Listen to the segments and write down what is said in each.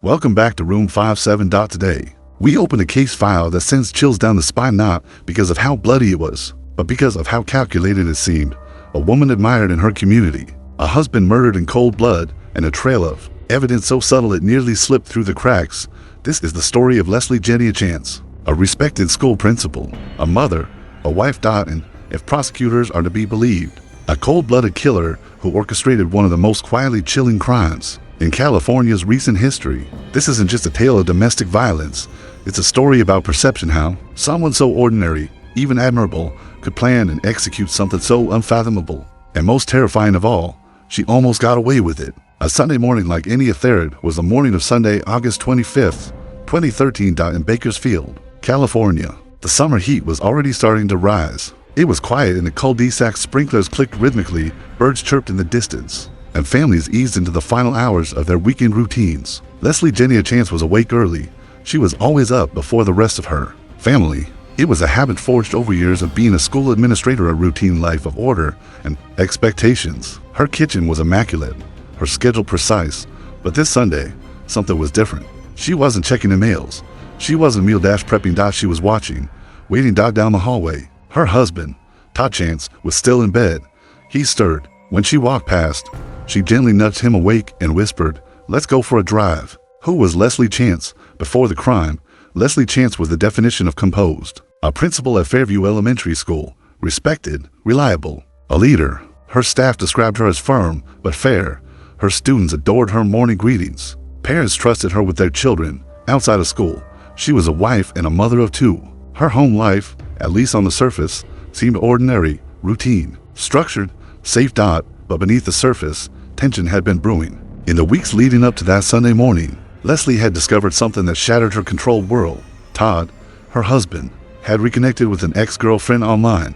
Welcome back to Room 57. Today, we open a case file that sends chills down the spine, not because of how bloody it was, but because of how calculated it seemed. A woman admired in her community, a husband murdered in cold blood, and a trail of evidence so subtle it nearly slipped through the cracks. This is the story of Leslie Jenea Chance, a respected school principal, a mother, a wife, and, if prosecutors are to be believed, a cold-blooded killer who orchestrated one of the most quietly chilling crimes in California's recent history. This isn't just a tale of domestic violence. It's a story about perception, how someone so ordinary, even admirable, could plan and execute something so unfathomable. And most terrifying of all, she almost got away with it. A Sunday morning like any other was the morning of Sunday, August 25th, 2013. In Bakersfield, California. The summer heat was already starting to rise. It was quiet in the cul-de-sac, sprinklers clicked rhythmically, birds chirped in the distance, and families eased into the final hours of their weekend routines. Leslie Jenea Chance was awake early. She was always up before the rest of her family. It was a habit forged over years of being a school administrator, a routine life of order and expectations. Her kitchen was immaculate, her schedule precise, but this Sunday, something was different. She wasn't checking the mails. She wasn't meal prepping. She was watching, waiting down the hallway. Her husband, Todd Chance, was still in bed. He stirred. When she walked past, she gently nudged him awake and whispered, "Let's go for a drive." Who was Leslie Chance? Before the crime, Leslie Chance was the definition of composed. A principal at Fairview Elementary School, respected, reliable, a leader. Her staff described her as firm but fair. Her students adored her morning greetings. Parents trusted her with their children. Outside of school, she was a wife and a mother of two. Her home life, at least on the surface, seemed ordinary, routine, structured, safe. But beneath the surface, tension had been brewing. In the weeks leading up to that Sunday morning, Leslie had discovered something that shattered her controlled world. Todd, her husband, had reconnected with an ex-girlfriend online.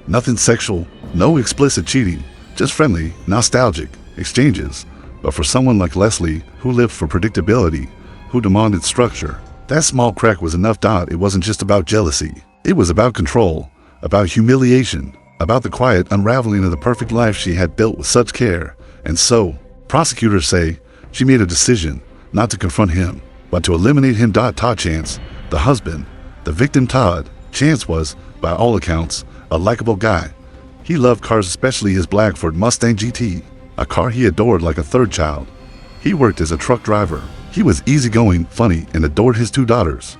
Nothing sexual, no explicit cheating, just friendly, nostalgic exchanges. But for someone like Leslie, who lived for predictability, who demanded structure, that small crack was enough. It wasn't just about jealousy. It was about control, about humiliation, about the quiet unraveling of the perfect life she had built with such care. And so, prosecutors say, she made a decision not to confront him, but to eliminate him. Todd Chance, the husband, the victim. Todd Chance was, by all accounts, a likable guy. He loved cars, especially his black Ford Mustang GT, a car he adored like a third child. He worked as a truck driver. He was easygoing, funny, and adored his two daughters.